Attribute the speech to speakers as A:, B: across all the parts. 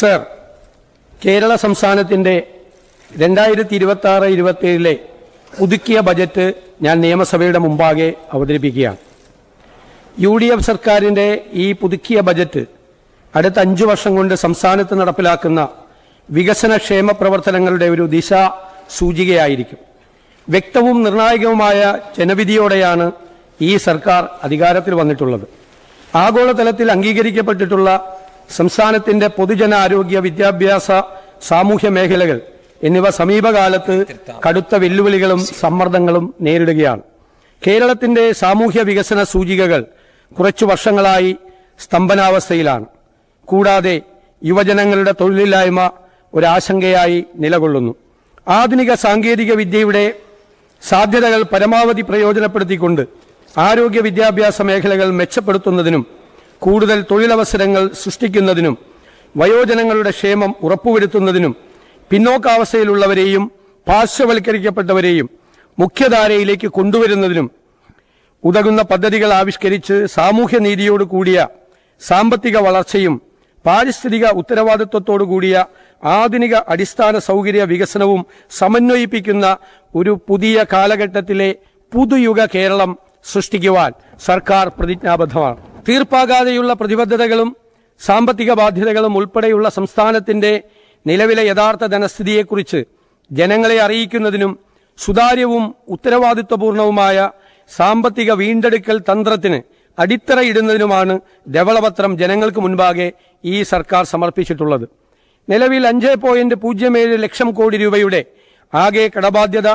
A: Sir, Kerala സംസ്ഥാനത്തിൻ്റെ 2026-27 പുതുക്കിയ budget ഞാൻ നിയമസഭയുടെ മുമ്പാകെ അവതരിപ്പിക്കുകയാണ്. UDF സർക്കാരിൻ്റെ ഈ പുതുക്കിയ ബജറ്റ് അടുത്ത 5 വർഷം കൊണ്ട് സംസ്ഥാനത്ത് നടപ്പിലാക്കുന്ന വികസനക്ഷേമ പ്രവർത്തനങ്ങളുടെ ഒരു ദിശ സൂചികയായിരിക്കും. വ്യക്തവും നിർണായകവുമായ ജനവിധിയോടെയാണ് ഈ സർക്കാർ അധികാരത്തിൽ വന്നിട്ടുള്ളത്. ആഗോളതലത്തിൽ അംഗീകരിക്കപ്പെട്ടിട്ടുള്ള സംസ്ഥാനത്തിന്റെ പൊതുജനാരോഗ്യ, വിദ്യാഭ്യാസ, സാമൂഹ്യ മേഖലകൾ എന്നിവ സമീപകാലത്ത് കടുത്ത വെല്ലുവിളികളും സമ്മർദ്ദങ്ങളും നേരിടുകയാണ്. കേരളത്തിന്റെ സാമൂഹ്യ വികസന സൂചികകൾ കുറച്ചു വർഷങ്ങളായി സ്തംഭനാവസ്ഥയിലാണ്. കൂടാതെ യുവജനങ്ങളുടെ തൊഴിലില്ലായ്മ ഒരാശങ്കയായി നിലകൊള്ളുന്നു. ആധുനിക സാങ്കേതിക വിദ്യയുടെ സാധ്യതകൾ പരമാവധി പ്രയോജനപ്പെടുത്തിക്കൊണ്ട് ആരോഗ്യ, വിദ്യാഭ്യാസ മേഖലകൾ മെച്ചപ്പെടുത്തുന്നതിനും കൂടുതൽ തൊഴിലവസരങ്ങൾ സൃഷ്ടിക്കുന്നതിനും വയോജനങ്ങളുടെ ക്ഷേമം ഉറപ്പുവരുത്തുന്നതിനും പിന്നോക്കാവസ്ഥയിലുള്ളവരെയും പാർശ്വവൽക്കരിക്കപ്പെട്ടവരെയും മുഖ്യധാരയിലേക്ക് കൊണ്ടുവരുന്നതിനും ഉതകുന്ന പദ്ധതികൾ ആവിഷ്കരിച്ച് സാമൂഹ്യനീതിയോട് കൂടിയ സാമ്പത്തിക വളർച്ചയും പാരിസ്ഥിതിക ഉത്തരവാദിത്വത്തോടു കൂടിയ ആധുനിക അടിസ്ഥാന സൗകര്യ വികസനവും സമന്വയിപ്പിക്കുന്ന ഒരു പുതിയ കാലഘട്ടത്തിലെ പുതുയുഗ കേരളം സൃഷ്ടിക്കുവാൻ സർക്കാർ പ്രതിജ്ഞാബദ്ധമാണ്. തീർപ്പാകാതെയുള്ള പ്രതിബദ്ധതകളും സാമ്പത്തിക ബാധ്യതകളും ഉൾപ്പെടെയുള്ള സംസ്ഥാനത്തിന്റെ നിലവിലെ യഥാർത്ഥ ധനസ്ഥിതിയെക്കുറിച്ച് ജനങ്ങളെ അറിയിക്കുന്നതിനും സുതാര്യവും ഉത്തരവാദിത്വപൂർണവുമായ സാമ്പത്തിക വീണ്ടെടുക്കൽ തന്ത്രത്തിന് അടിത്തറയിടുന്നതിനുമാണ് ധവളപത്രം ജനങ്ങൾക്ക് മുൻപാകെ ഈ സർക്കാർ സമർപ്പിച്ചിട്ടുള്ളത്. നിലവിൽ 5.07 ലക്ഷം കോടി രൂപയുടെ ആകെ കടബാധ്യത,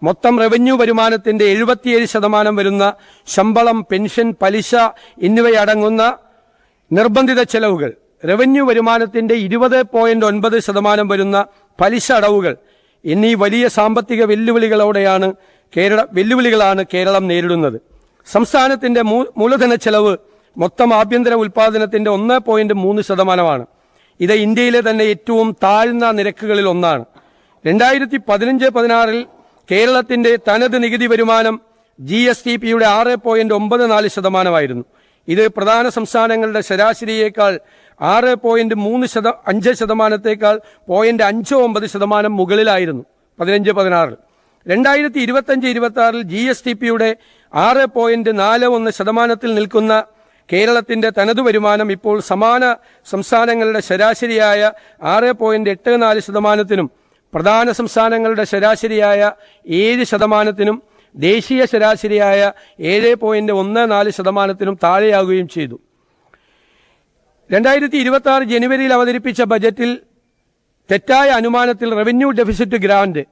A: മൊത്തം റവന്യൂ വരുമാനത്തിന്റെ 77% വരുന്ന ശമ്പളം, പെൻഷൻ, പലിശ എന്നിവയടങ്ങുന്ന നിർബന്ധിത ചെലവുകൾ, റവന്യൂ വരുമാനത്തിന്റെ 20.9% വരുന്ന പലിശ അടവുകൾ എന്നീ വലിയ സാമ്പത്തിക വെല്ലുവിളികളാണ് കേരളം നേരിടുന്നത്. സംസ്ഥാനത്തിന്റെ മൂലധന ചെലവ് മൊത്തം ആഭ്യന്തര ഉൽപാദനത്തിന്റെ 1.3%. ഇത് ഇന്ത്യയിലെ തന്നെ ഏറ്റവും താഴ്ന്ന നിരക്കുകളിൽ ഒന്നാണ്. 2015-16 കേരളത്തിന്റെ തനത് നികുതി വരുമാനം GSTPയുടെ 6.94%. ഇത് പ്രധാന സംസ്ഥാനങ്ങളുടെ ശരാശരിയേക്കാൾ 6.35%, 0.59% മുകളിലായിരുന്നു 15-16. 2025-26 GSTPയുടെ 6.41% നിൽക്കുന്ന കേരളത്തിന്റെ തനതു വരുമാനം ഇപ്പോൾ സമാന സംസ്ഥാനങ്ങളുടെ ശരാശരിയായ 6.84%, പ്രധാന സംസ്ഥാനങ്ങളുടെ ശരാശരിയായ 7%, ദേശീയ ശരാശരിയായ 7.14% താഴെയാകുകയും ചെയ്തു. 2026 ജനുവരിയിൽ അവതരിപ്പിച്ച ബജറ്റിൽ തെറ്റായ അനുമാനത്തിൽ റവന്യൂ ഡെഫിസിറ്റ് ഗ്രാന്റ്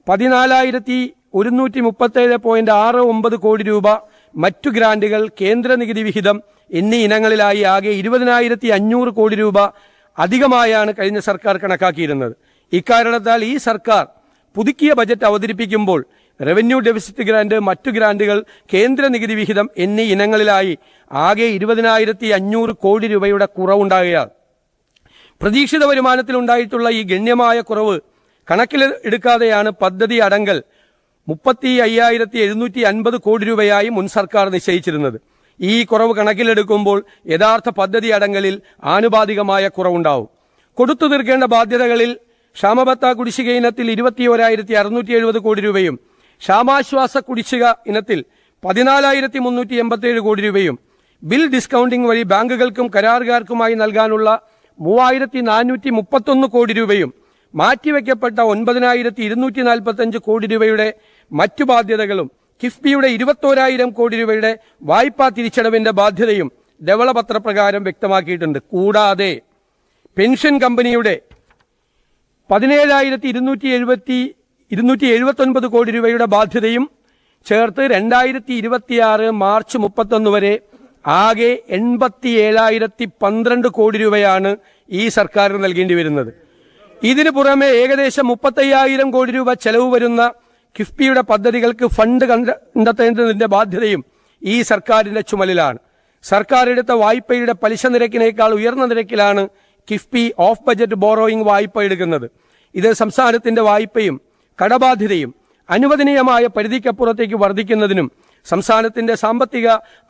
A: 14,137.69 കോടി രൂപ, മറ്റു ഗ്രാന്റുകൾ, കേന്ദ്ര നികുതി വിഹിതം എന്നീ ഇനങ്ങളിലായി ആകെ 20,500 കോടി രൂപ അധികമായാണ് കഴിഞ്ഞ സർക്കാർ കണക്കാക്കിയിരുന്നത്. ഇക്കാരണത്താൽ ഈ സർക്കാർ പുതുക്കിയ ബജറ്റ് അവതരിപ്പിക്കുമ്പോൾ റവന്യൂ ഡെഫിസിറ്റ് ഗ്രാന്റ്, മറ്റു ഗ്രാന്റുകൾ, കേന്ദ്ര നികുതി വിഹിതം എന്നീ ഇനങ്ങളിലായി ആകെ 20,500 കോടി രൂപയുടെ കുറവുണ്ടാകുകയാണ്. പ്രതീക്ഷിത വരുമാനത്തിലുണ്ടായിട്ടുള്ള ഈ ഗണ്യമായ കുറവ് കണക്കിലെടുക്കാതെയാണ് പദ്ധതി അടങ്കൽ 35,750 കോടി രൂപയായി മുൻ സർക്കാർ നിശ്ചയിച്ചിരുന്നത്. ഈ കുറവ് കണക്കിലെടുക്കുമ്പോൾ യഥാർത്ഥ പദ്ധതി അടങ്കലിൽ ആനുപാതികമായ കുറവുണ്ടാവും. കൊടുത്തു തീർക്കേണ്ട ബാധ്യതകളിൽ ക്ഷാമബത്ത കുടിശ്ശിക ഇനത്തിൽ 21,670 കോടി രൂപയും, ക്ഷാമാശ്വാസ കുടിശ്ശിക ഇനത്തിൽ 14,387 കോടി രൂപയും, ബിൽ ഡിസ്കൗണ്ടിംഗ് വഴി ബാങ്കുകൾക്കും കരാറുകാർക്കുമായി നൽകാനുള്ള 3,431 കോടി രൂപയും, മാറ്റിവെക്കപ്പെട്ട 9,245 കോടി രൂപയുടെ മറ്റു ബാധ്യതകളും, കിഫ്ബിയുടെ 21,000 കോടി രൂപയുടെ വായ്പാ തിരിച്ചടവിന്റെ ബാധ്യതയും ധവളപത്രപ്രകാരം വ്യക്തമാക്കിയിട്ടുണ്ട്. കൂടാതെ പെൻഷൻ കമ്പനിയുടെ 17,279 കോടി രൂപയുടെ ബാധ്യതയും ചേർത്ത് 2026 മാർച്ച് 31 വരെ ആകെ 87,012 കോടി രൂപയാണ് ഈ സർക്കാരിന് നൽകേണ്ടി വരുന്നത്. ഇതിനു പുറമെ ഏകദേശം 35,000 കോടി രൂപ ചെലവ് വരുന്ന കിഫ്ബിയുടെ പദ്ധതികൾക്ക് ഫണ്ട് കണ്ടെത്തേണ്ടതിന്റെ ബാധ്യതയും ഈ സർക്കാരിന്റെ ചുമലിലാണ്. സർക്കാർ എടുത്ത വായ്പയുടെ പലിശ നിരക്കിനേക്കാൾ ഉയർന്ന നിരക്കിലാണ് കിഫ്ബി ഓഫ് ബജറ്റ് ബോറോയിങ് വായ്പ എടുക്കുന്നത്. ഇത് സംസ്ഥാനത്തിന്റെ വായ്പയും കടബാധ്യതയും അനുവദനീയമായ പരിധിക്കപ്പുറത്തേക്ക് വർദ്ധിക്കുന്നതിനും സംസ്ഥാനത്തിന്റെ സാമ്പത്തിക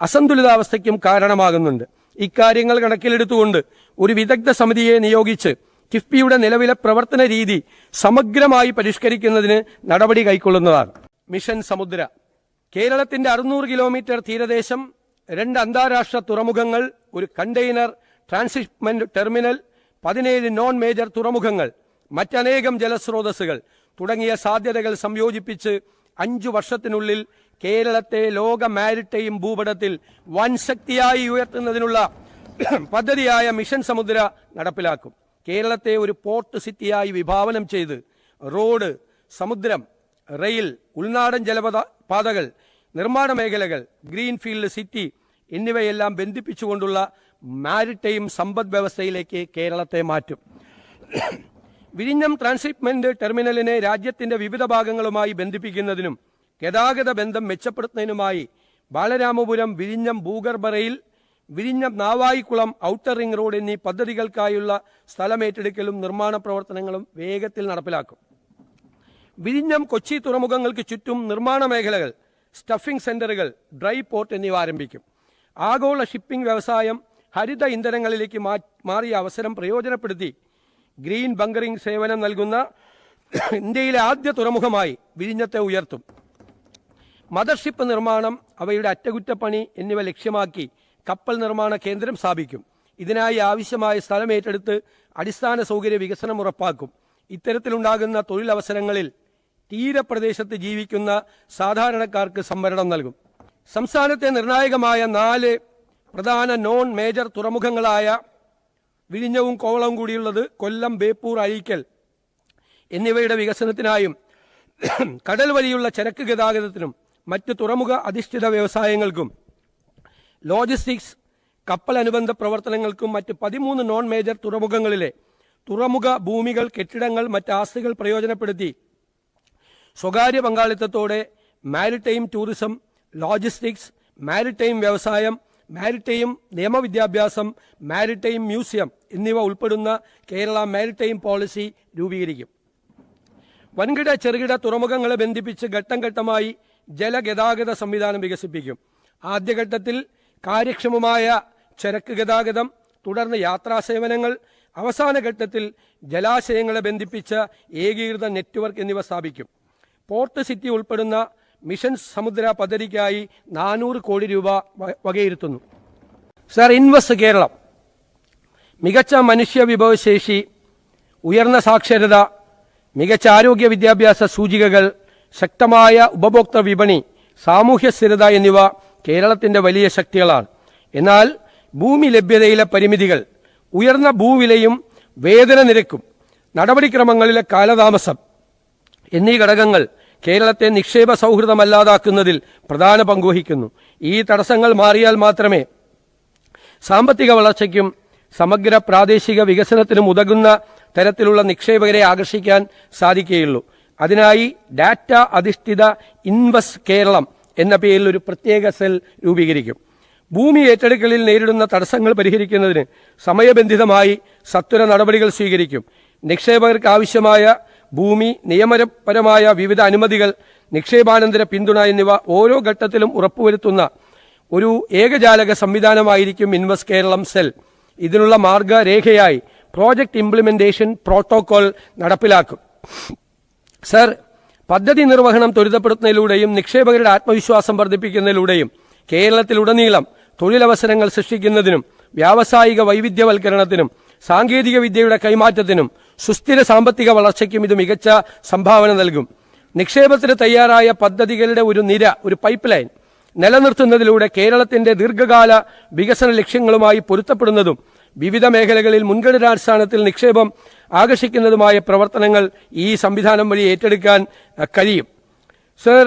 A: അസന്തുലിതാവസ്ഥയ്ക്കും കാരണമാകുന്നുണ്ട്. ഇക്കാര്യങ്ങൾ കണക്കിലെടുത്തുകൊണ്ട് ഒരു വിദഗ്ധ സമിതിയെ നിയോഗിച്ച് കിഫ്ബിയുടെ നിലവിലെ പ്രവർത്തന രീതി സമഗ്രമായി പരിഷ്കരിക്കുന്നതിന് നടപടി കൈക്കൊള്ളുന്നതാണ്. മിഷൻ സമുദ്ര. കേരളത്തിന്റെ 600 കിലോമീറ്റർ തീരദേശം, 2 അന്താരാഷ്ട്ര തുറമുഖങ്ങൾ, ഒരു container transshipment terminal, 17 non major തുറമുഖങ്ങൾ, മറ്റനേകം ജലസ്രോതസ്സുകൾ തുടങ്ങിയ സാധ്യതകൾ സംയോജിപ്പിച്ച് 5 വർഷത്തിനുള്ളിൽ കേരളത്തെ ലോക മാരിടൈം ഭൂപടത്തിൽ വൻ ശക്തിയായി ഉയർത്തുന്നതിനുള്ള പദ്ധതിയായ മിഷൻ സമുദ്ര നടപ്പിലാക്കും. കേരളത്തെ ഒരു പോർട്ട് സിറ്റിയായി വിഭാവനം ചെയ്ത് റോഡ്, സമുദ്രം, റെയിൽ, ഉൾനാടൻ ജലപാതകൾ, നിർമ്മാണ മേഖലകൾ, ഗ്രീൻഫീൽഡ് സിറ്റി എന്നിവയെല്ലാം ബന്ധിപ്പിച്ചുകൊണ്ടുള്ള മാരിടൈം സമ്പദ് വ്യവസ്ഥയിലേക്ക് കേരളത്തെ മാറ്റും. വിഴിഞ്ഞം ട്രാൻസ്ഷിപ്മെന്റ് ടെർമിനലിനെ രാജ്യത്തിന്റെ വിവിധ ഭാഗങ്ങളുമായി ബന്ധിപ്പിക്കുന്നതിനും ഗതാഗത ബന്ധം മെച്ചപ്പെടുത്തുന്നതിനുമായി ബാലരാമപുരം വിഴിഞ്ഞം ഭൂഗർഭ റെയിൽ, വിഴിഞ്ഞം നാവായിക്കുളം ഔട്ടർ റിംഗ് റോഡ് എന്നീ പദ്ധതികൾക്കായുള്ള സ്ഥലമേറ്റെടുക്കലും നിർമ്മാണ പ്രവർത്തനങ്ങളും വേഗത്തിൽ നടപ്പിലാക്കും. വിഴിഞ്ഞം, കൊച്ചി തുറമുഖങ്ങൾക്ക് ചുറ്റും നിർമ്മാണ മേഖലകൾ, സ്റ്റഫിംഗ് സെന്ററുകൾ, ഡ്രൈ പോർട്ട് എന്നിവ ആരംഭിക്കും. ആഗോള ഷിപ്പിംഗ് വ്യവസായം ഹരിത ഇന്ധനങ്ങളിലേക്ക് മാറിയ അവസരം പ്രയോജനപ്പെടുത്തി ഗ്രീൻ ബങ്കറിംഗ് സേവനം നൽകുന്ന ഇന്ത്യയിലെ ആദ്യ തുറമുഖമായി വിഴിഞ്ഞത്തെ ഉയർത്തും. മദർഷിപ്പ് നിർമ്മാണം, അവയുടെ അറ്റകുറ്റപ്പണി എന്നിവ ലക്ഷ്യമാക്കി കപ്പൽ നിർമ്മാണ കേന്ദ്രം സ്ഥാപിക്കും. ഇതിനായി ആവശ്യമായ സ്ഥലം ഏറ്റെടുത്ത് അടിസ്ഥാന സൗകര്യ വികസനം ഉറപ്പാക്കും. ഇത്തരത്തിലുണ്ടാകുന്ന തൊഴിലവസരങ്ങളിൽ തീരപ്രദേശത്ത് ജീവിക്കുന്ന സാധാരണക്കാർക്ക് സംവരണം നൽകും. സംസ്ഥാനത്തെ നിർണായകമായ 4 പ്രധാന നോൺ മേജർ തുറമുഖങ്ങളായ വിഴിഞ്ഞവും കോവളവും കൂടിയുള്ളത് കൊല്ലം, ബേപ്പൂർ, അഴീക്കൽ എന്നിവയുടെ വികസനത്തിനായും കടൽ വഴിയുള്ള ചരക്ക് ഗതാഗതത്തിനും മറ്റ് തുറമുഖ അധിഷ്ഠിത വ്യവസായങ്ങൾക്കും ലോജിസ്റ്റിക്സ്, കപ്പൽ അനുബന്ധ പ്രവർത്തനങ്ങൾക്കും മറ്റ് 13 നോൺ മേജർ തുറമുഖങ്ങളിലെ തുറമുഖ ഭൂമികൾ, കെട്ടിടങ്ങൾ, മറ്റ് ആസ്തികൾ പ്രയോജനപ്പെടുത്തി സ്വകാര്യ പങ്കാളിത്തത്തോടെ മാരിടൈം ടൂറിസം, ലോജിസ്റ്റിക്സ്, മാരിടൈം വ്യവസായം, മാരിടൈം നിയമവിദ്യാഭ്യാസം, മാരിടൈം മ്യൂസിയം എന്നിവ ഉൾപ്പെടുന്ന കേരള മാരിടൈം പോളിസി രൂപീകരിക്കും. വൻകിട ചെറുകിട തുറമുഖങ്ങളെ ബന്ധിപ്പിച്ച് ഘട്ടം ഘട്ടമായി ജലഗതാഗത സംവിധാനം വികസിപ്പിക്കും. ആദ്യഘട്ടത്തിൽ കാര്യക്ഷമമായ ചരക്ക് ഗതാഗതം, തുടർന്ന് യാത്രാ സേവനങ്ങൾ, അവസാന ഘട്ടത്തിൽ ജലാശയങ്ങളെ ബന്ധിപ്പിച്ച ഏകീകൃത നെറ്റ്വർക്ക് എന്നിവ സ്ഥാപിക്കും. പോർട്ട് സിറ്റി ഉൾപ്പെടുന്ന മിഷൻ സമുദ്ര പദ്ധതിക്കായി 400 കോടി രൂപ വകയിരുത്തുന്നു. Sir, invest Kerala. മികച്ച മനുഷ്യ വിഭവശേഷി, ഉയർന്ന സാക്ഷരത, മികച്ച ആരോഗ്യ വിദ്യാഭ്യാസ സൂചികകൾ, ശക്തമായ ഉപഭോക്തൃ വിപണി, സാമൂഹ്യ സ്ഥിരത എന്നിവ കേരളത്തിന്റെ വലിയ ശക്തികളാണ്. എന്നാൽ ഭൂമി ലഭ്യതയിലെ പരിമിതികൾ, ഉയർന്ന ഭൂവിലയും വേതന നിരക്കും, നടപടിക്രമങ്ങളിലെ കാലതാമസം എന്നീ ഘടകങ്ങൾ കേരളത്തെ നിക്ഷേപ സൗഹൃദമല്ലാതാക്കുന്നതിൽ പ്രധാന പങ്കുവഹിക്കുന്നു. ഈ തടസ്സങ്ങൾ മാറിയാൽ മാത്രമേ സാമ്പത്തിക വളർച്ചയ്ക്കും സമഗ്ര പ്രാദേശിക വികസനത്തിനും ഉതകുന്ന തരത്തിലുള്ള നിക്ഷേപകരെ ആകർഷിക്കാൻ സാധിക്കുകയുള്ളൂ. അതിനായി ഡാറ്റ അധിഷ്ഠിത ഇൻവെസ്റ്റ് കേരളം എന്ന പേരിൽ ഒരു പ്രത്യേക സെൽ രൂപീകരിക്കും. ഭൂമി ഏറ്റെടുക്കലിൽ നേരിടുന്ന തടസ്സങ്ങൾ പരിഹരിക്കുന്നതിന് സമയബന്ധിതമായി സത്വര നടപടികൾ സ്വീകരിക്കും. നിക്ഷേപകർക്ക് ആവശ്യമായ ഭൂമി, നിയമപരമായ വിവിധ അനുമതികൾ, നിക്ഷേപാനന്തര പിന്തുണ എന്നിവ ഓരോ ഘട്ടത്തിലും ഉറപ്പുവരുത്തുന്ന ഒരു ഏകജാലക സംവിധാനമായിരിക്കും ഇൻവെസ്റ്റ് കേരളം സെൽ. ഇതിനുള്ള മാർഗരേഖയായി പ്രോജക്ട് ഇംപ്ലിമെന്റേഷൻ പ്രോട്ടോകോൾ നടപ്പിലാക്കും. സർ, പദ്ധതി നിർവഹണം ത്വരിതപ്പെടുത്തുന്നതിലൂടെയും നിക്ഷേപകരുടെ ആത്മവിശ്വാസം വർദ്ധിപ്പിക്കുന്നതിലൂടെയും കേരളത്തിലുടനീളം തൊഴിലവസരങ്ങൾ സൃഷ്ടിക്കുന്നതിനും വ്യാവസായിക വൈവിധ്യവൽക്കരണത്തിനും സാങ്കേതിക വിദ്യയുടെ കൈമാറ്റത്തിനും സുസ്ഥിര സാമ്പത്തിക വളർച്ചയ്ക്കും ഇത് മികച്ച സംഭാവന നൽകും. നിക്ഷേപത്തിന് തയ്യാറായ പദ്ധതികളുടെ ഒരു നിര, ഒരു പൈപ്പ് ലൈൻ നിലനിർത്തുന്നതിലൂടെ കേരളത്തിന്റെ ദീർഘകാല വികസന ലക്ഷ്യങ്ങളുമായി പൊരുത്തപ്പെടുന്നതും വിവിധ മേഖലകളിൽ മുൻഗണനാടിസ്ഥാനത്തിൽ നിക്ഷേപം ആകർഷിക്കുന്നതുമായ പ്രവർത്തനങ്ങൾ ഈ സംവിധാനം വഴി ഏറ്റെടുക്കാൻ കഴിയും. സർ,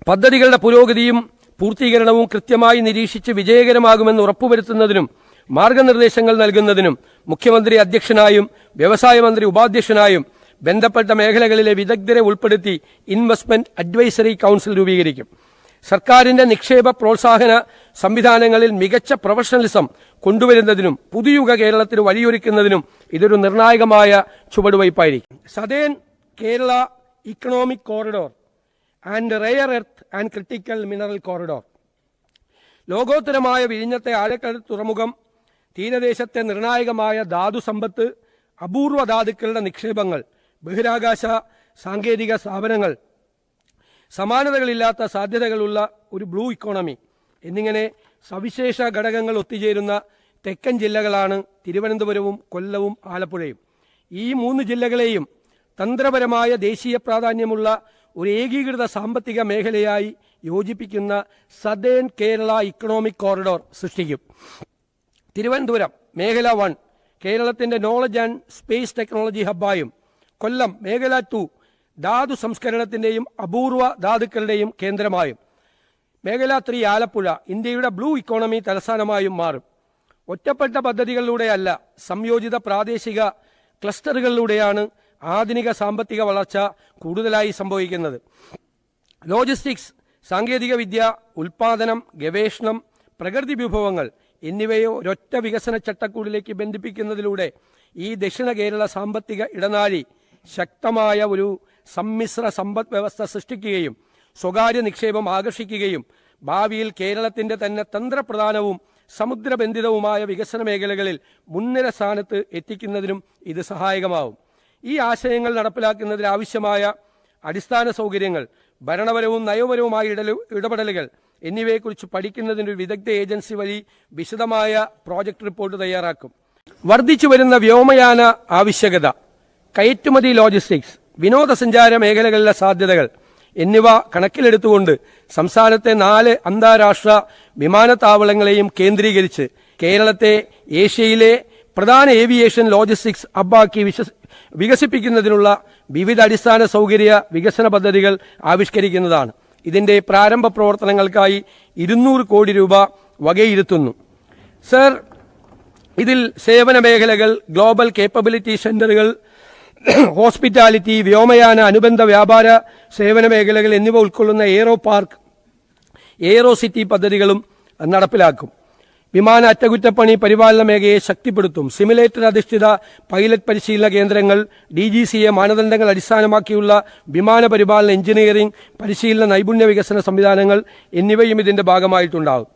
A: പദ്ധതികളുടെ പുരോഗതിയും പൂർത്തീകരണവും കൃത്യമായി നിരീക്ഷിച്ച് വിജയകരമാകുമെന്ന് ഉറപ്പുവരുത്തുന്നതിനും മാർഗനിർദ്ദേശങ്ങൾ നൽകുന്നതിനും മുഖ്യമന്ത്രി അധ്യക്ഷനായും വ്യവസായ മന്ത്രി ഉപാധ്യക്ഷനായും ബന്ധപ്പെട്ട മേഖലകളിലെ വിദഗ്ധരെ ഉൾപ്പെടുത്തി ഇൻവെസ്റ്റ്മെന്റ് അഡ്വൈസറി കൌൺസിൽ രൂപീകരിക്കും. സർക്കാരിന്റെ നിക്ഷേപ പ്രോത്സാഹന സംവിധാനങ്ങളിൽ മികച്ച പ്രൊഫഷണലിസം കൊണ്ടുവരുന്നതിനും പുതുയുഗ കേരളത്തിന് വഴിയൊരുക്കുന്നതിനും ഇതൊരു നിർണായകമായ ചുവടുവയ്പായിരിക്കും. Southern Kerala economic corridor and rare earth and critical mineral corridor. ലോകോത്തരമായ വിഴിഞ്ഞത്തെ ആഴക്കടൽ തുറമുഖം തീരദേശത്തെ നിർണായകമായ ധാതു സമ്പത്ത്, അപൂർവ ധാതുക്കളുടെ നിക്ഷേപങ്ങൾ, ബഹിരാകാശ സാങ്കേതിക സ്ഥാപനങ്ങൾ, സമാനതകളില്ലാത്ത സാധ്യതകളുള്ള ഒരു ബ്ലൂ ഇക്കോണമി എന്നിങ്ങനെ സവിശേഷ ഘടകങ്ങൾ ഒത്തുചേരുന്ന തെക്കൻ ജില്ലകളാണ് തിരുവനന്തപുരവും കൊല്ലവും ആലപ്പുഴയും. ഈ 3 ജില്ലകളെയും തന്ത്രപരമായ ദേശീയ പ്രാധാന്യമുള്ള ഒരു ഏകീകൃത സാമ്പത്തിക മേഖലയായി യോജിപ്പിക്കുന്ന സദേൺ കേരള ഇക്കണോമിക് കോറിഡോർ സൃഷ്ടിക്കും. തിരുവനന്തപുരം മേഖല 1 കേരളത്തിന്റെ നോളജ് ആൻഡ് സ്പേസ് ടെക്നോളജി ഹബ്ബായും, കൊല്ലം മേഖല 2 ധാതു സംസ്കരണത്തിന്റെയും അപൂർവ ധാതുക്കളുടെയും കേന്ദ്രമായും, മേഖല 3 ആലപ്പുഴ ഇന്ത്യയുടെ ബ്ലൂ ഇക്കോണമി തലസ്ഥാനമായും മാറും. ഒറ്റപ്പെട്ട പദ്ധതികളിലൂടെയല്ല, സംയോജിത പ്രാദേശിക ക്ലസ്റ്ററുകളിലൂടെയാണ് ആധുനിക സാമ്പത്തിക വളർച്ച കൂടുതലായി സംഭവിക്കുന്നത്. ലോജിസ്റ്റിക്സ്, സാങ്കേതികവിദ്യ, ഉൽപാദനം, ഗവേഷണം, പ്രകൃതി വിഭവങ്ങൾ എന്നിവയെ ഒരൊറ്റ വികസന ചട്ടക്കൂടിലേക്ക് ബന്ധിപ്പിക്കുന്നതിലൂടെ ഈ ദക്ഷിണ കേരള സാമ്പത്തിക ഇടനാഴി ശക്തമായ ഒരു സമ്മിശ്ര സമ്പദ് വ്യവസ്ഥ സൃഷ്ടിക്കുകയും സ്വകാര്യ നിക്ഷേപം ആകർഷിക്കുകയും ഭാവിയിൽ കേരളത്തിന്റെ തന്നെ തന്ത്രപ്രധാനവും സമുദ്രബന്ധിതവുമായ വികസന മേഖലകളിൽ മുൻനിര സ്ഥാനത്ത് എത്തിക്കുന്നതിനും ഇത് സഹായകമാവും. ഈ ആശയങ്ങൾ നടപ്പിലാക്കുന്നതിൽ ആവശ്യമായ അടിസ്ഥാന സൗകര്യങ്ങൾ, ഭരണപരവും നയപരവുമായ ഇടപെടലുകൾ എന്നിവയെക്കുറിച്ച് പഠിക്കുന്നതിന് വിദഗ്ധ ഏജൻസി വഴി വിശദമായ പ്രോജക്ട് റിപ്പോർട്ട് തയ്യാറാക്കും. വർദ്ധിച്ചു വരുന്ന വ്യോമയാന ആവശ്യകത, കയറ്റുമതി, ലോജിസ്റ്റിക്സ്, വിനോദസഞ്ചാര മേഖലകളിലെ സാധ്യതകൾ എന്നിവ കണക്കിലെടുത്തുകൊണ്ട് സംസ്ഥാനത്തെ 4 അന്താരാഷ്ട്ര വിമാനത്താവളങ്ങളെയും കേന്ദ്രീകരിച്ച് കേരളത്തെ ഏഷ്യയിലെ പ്രധാന ഏവിയേഷൻ ലോജിസ്റ്റിക്സ് ഹബ്ബാക്കി വികസിപ്പിക്കുന്നതിനുള്ള വിവിധ അടിസ്ഥാന സൗകര്യ വികസന പദ്ധതികൾ ആവിഷ്കരിക്കുന്നതാണ്. ഇതിന്റെ പ്രാരംഭ പ്രവർത്തനങ്ങൾക്കായി 200 കോടി രൂപ വകയിരുത്തുന്നു. സർ, ഇതിൽ സേവന മേഖലകൾ, ഗ്ലോബൽ കേപ്പബിലിറ്റി സെന്ററുകൾ, ഹോസ്പിറ്റാലിറ്റി, വ്യോമയാന അനുബന്ധ വ്യാപാര സേവന മേഖലകൾ എന്നിവ ഉൾക്കൊള്ളുന്ന എയ്റോ പാർക്ക്, എയ്റോ സിറ്റി പദ്ധതികളും നടപ്പിലാക്കും. വിമാന അറ്റകുറ്റപ്പണി പരിപാലന മേഖലയെ ശക്തിപ്പെടുത്തും. സിമുലേറ്റർ അധിഷ്ഠിത പൈലറ്റ് പരിശീലന കേന്ദ്രങ്ങൾ, DGCA മാനദണ്ഡങ്ങൾ അടിസ്ഥാനമാക്കിയുള്ള വിമാന പരിപാലന എഞ്ചിനീയറിംഗ് പരിശീലന നൈപുണ്യ വികസന സംവിധാനങ്ങൾ എന്നിവയും ഇതിന്റെ ഭാഗമായിട്ടുണ്ടാകും.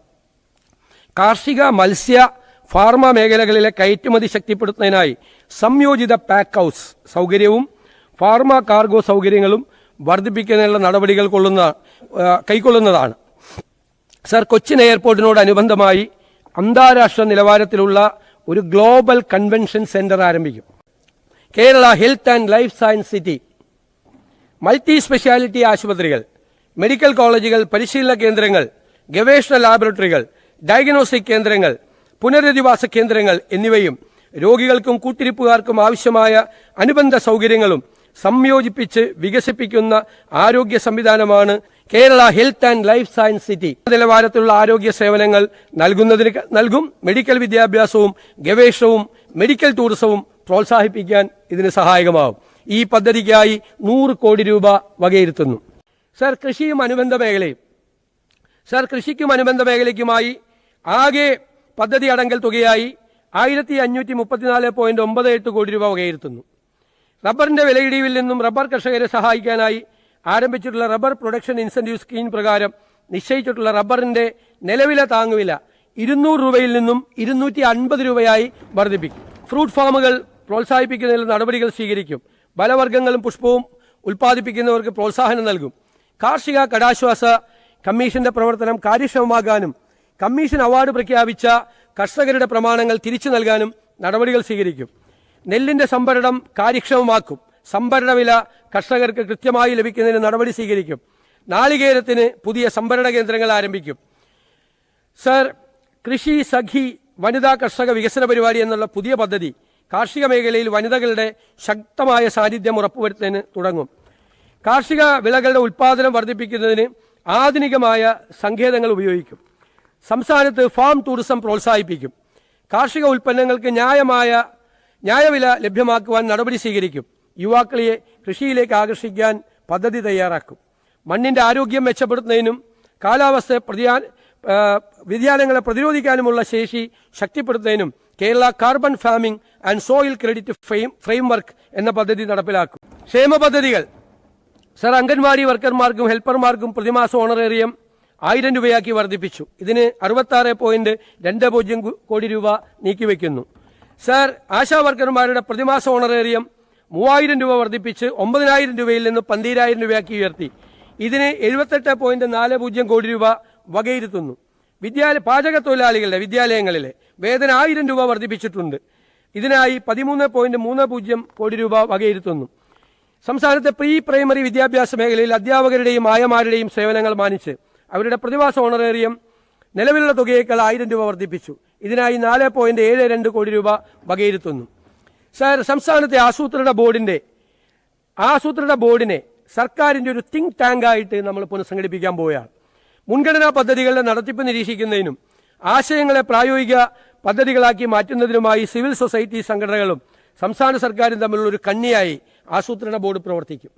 A: കാർഷിക, മത്സ്യ, ഫാർമ മേഖലകളിലെ കയറ്റുമതി ശക്തിപ്പെടുത്തുന്നതിനായി സംയോജിത പാക്ക് ഹൌസ് സൗകര്യവും ഫാർമ കാർഗോ സൗകര്യങ്ങളും വർദ്ധിപ്പിക്കുന്നതിനുള്ള നടപടികൾ കൈക്കൊള്ളുന്നതാണ്. സർ, കൊച്ചിൻ എയർപോർട്ടിനോടനുബന്ധമായി അന്താരാഷ്ട്ര നിലവാരത്തിലുള്ള ഒരു ഗ്ലോബൽ കൺവെൻഷൻ സെന്റർ ആരംഭിക്കും. Kerala health and life science city, multi speciality ആശുപത്രികൾ, മെഡിക്കൽ കോളേജുകൾ, പരിശീലന കേന്ദ്രങ്ങൾ, ഗവേഷണ ലാബറട്ടറികൾ, ഡയഗ്നോസ്റ്റിക് കേന്ദ്രങ്ങൾ, പുനരധിവാസ കേന്ദ്രങ്ങൾ എന്നിവയും രോഗികൾക്കും കൂട്ടിരിപ്പുകാർക്കും ആവശ്യമായ അനുബന്ധ സൗകര്യങ്ങളും സംയോജിപ്പിച്ച് വികസിപ്പിക്കുന്ന ആരോഗ്യ സംവിധാനമാണ് Kerala health and life science city. നിലവാരത്തിലുള്ള ആരോഗ്യ സേവനങ്ങൾ നൽകും. മെഡിക്കൽ വിദ്യാഭ്യാസവും ഗവേഷണവും മെഡിക്കൽ ടൂറിസവും പ്രോത്സാഹിപ്പിക്കാൻ ഇതിന് സഹായകമാവും. ഈ പദ്ധതിക്കായി 100 കോടി രൂപ വകയിരുത്തുന്നു. സർ, കൃഷിയും അനുബന്ധ മേഖലയും. സർ, കൃഷിക്കും അനുബന്ധ മേഖലയ്ക്കുമായി ആകെ പദ്ധതി അടങ്കൽ തുകയായി 1534.98 കോടി രൂപ വകയിരുത്തുന്നു. റബ്ബറിന്റെ വിലയിടിവിൽ നിന്നും റബ്ബർ കർഷകരെ സഹായിക്കാനായി ആരംഭിച്ചിട്ടുള്ള റബ്ബർ പ്രൊഡക്ഷൻ ഇൻസെന്റീവ് സ്കീം പ്രകാരം നിശ്ചയിച്ചിട്ടുള്ള റബ്ബറിന്റെ നിലവിലെ താങ്ങുവില 200 രൂപയിൽ നിന്നും 250 രൂപയായി വർദ്ധിപ്പിക്കും. ഫ്രൂട്ട് ഫാമുകൾ പ്രോത്സാഹിപ്പിക്കുന്നതിൽ നടപടികൾ സ്വീകരിക്കും. ഫലവർഗ്ഗങ്ങളും പുഷ്പവും ഉൽപ്പാദിപ്പിക്കുന്നവർക്ക് പ്രോത്സാഹനം നൽകും. കാർഷിക കടാശ്വാസ കമ്മീഷന്റെ പ്രവർത്തനം കാര്യക്ഷമമാകാനും കമ്മീഷൻ അവാർഡ് പ്രഖ്യാപിച്ച കർഷകരുടെ പ്രമാണങ്ങൾ തിരിച്ചു നൽകാനും നടപടികൾ സ്വീകരിക്കും. നെല്ലിന്റെ സംഭരണം കാര്യക്ഷമമാക്കും. സംഭരണ വില കർഷകർക്ക് കൃത്യമായി ലഭിക്കുന്നതിന് നടപടി സ്വീകരിക്കും. നാളികേരത്തിന് പുതിയ സംഭരണ കേന്ദ്രങ്ങൾ ആരംഭിക്കും. സർ, കൃഷി സഖി വനിതാ കർഷക വികസന പരിപാടി എന്നുള്ള പുതിയ പദ്ധതി കാർഷിക മേഖലയിൽ വനിതകളുടെ ശക്തമായ സാന്നിധ്യം ഉറപ്പുവരുത്തുന്നതിന് തുടങ്ങും. കാർഷിക വിളകളുടെ ഉൽപ്പാദനം വർദ്ധിപ്പിക്കുന്നതിന് ആധുനികമായ സങ്കേതങ്ങൾ ഉപയോഗിക്കും. സംസ്ഥാനത്ത് ഫാം ടൂറിസം പ്രോത്സാഹിപ്പിക്കും. കാർഷിക ഉൽപ്പന്നങ്ങൾക്ക് ന്യായവില ലഭ്യമാക്കുവാൻ നടപടി സ്വീകരിക്കും. യുവാക്കളെ കൃഷിയിലേക്ക് ആകർഷിക്കാൻ പദ്ധതി തയ്യാറാക്കും. മണ്ണിന്റെ ആരോഗ്യം മെച്ചപ്പെടുത്തുന്നതിനും കാലാവസ്ഥ വ്യതിയാനങ്ങളെ പ്രതിരോധിക്കാനുമുള്ള ശേഷി ശക്തിപ്പെടുത്തുന്നതിനും Kerala carbon farming and soil credit framework എന്ന പദ്ധതി നടപ്പിലാക്കും. ക്ഷേമ പദ്ധതികൾ. സർ, അംഗൻവാടി വർക്കർമാർക്കും ഹെൽപ്പർമാർക്കും പ്രതിമാസം ഓണറേറിയം 1000 രൂപയാക്കി വർദ്ധിപ്പിച്ചു. ഇതിന് 66.20 കോടി രൂപ നീക്കിവെക്കുന്നു. സർ, ആശാ വർക്കർമാരുടെ പ്രതിമാസ ഓണറേറിയം 3000 രൂപ വർദ്ധിപ്പിച്ച് 9000 രൂപയിൽ നിന്ന് 12000 രൂപയാക്കി ഉയർത്തി. ഇതിന് 78.40 കോടി രൂപ വകയിരുത്തുന്നു. പാചക തൊഴിലാളികളുടെ വിദ്യാലയങ്ങളിലെ വേതനം 1000 രൂപ വർദ്ധിപ്പിച്ചിട്ടുണ്ട്. ഇതിനായി 13.30 കോടി രൂപ വകയിരുത്തുന്നു. സംസ്ഥാനത്തെ പ്രീ പ്രൈമറി വിദ്യാഭ്യാസ മേഖലയിൽ അധ്യാപകരുടെയും ആയമാരുടെയും സേവനങ്ങൾ മാനിച്ച് അവരുടെ പ്രതിമാസ ഓണറേറിയം നിലവിലുള്ള തുകയേക്കാൾ 1000 രൂപ വർദ്ധിപ്പിച്ചു. ഇതിനായി 4.72 കോടി രൂപ വകയിരുത്തുന്നു. സർ, സംസ്ഥാനത്തെ ആസൂത്രണ ബോർഡിനെ സർക്കാരിന്റെ ഒരു തിങ്ക് ടാങ്ക് ആയിട്ട് നമ്മൾ പുനഃസംഘടിപ്പിക്കാൻ പോവുകയാണ്. മുൻഗണനാ പദ്ധതികളുടെ നടത്തിപ്പ് നിരീക്ഷിക്കുന്നതിനും ആശയങ്ങളെ പ്രായോഗിക പദ്ധതികളാക്കി മാറ്റുന്നതിനുമായി സിവിൽ സൊസൈറ്റി സംഘടനകളും സംസ്ഥാന സർക്കാരും തമ്മിലുള്ള ഒരു കണ്ണിയായി ആസൂത്രണ ബോർഡ് പ്രവർത്തിക്കും.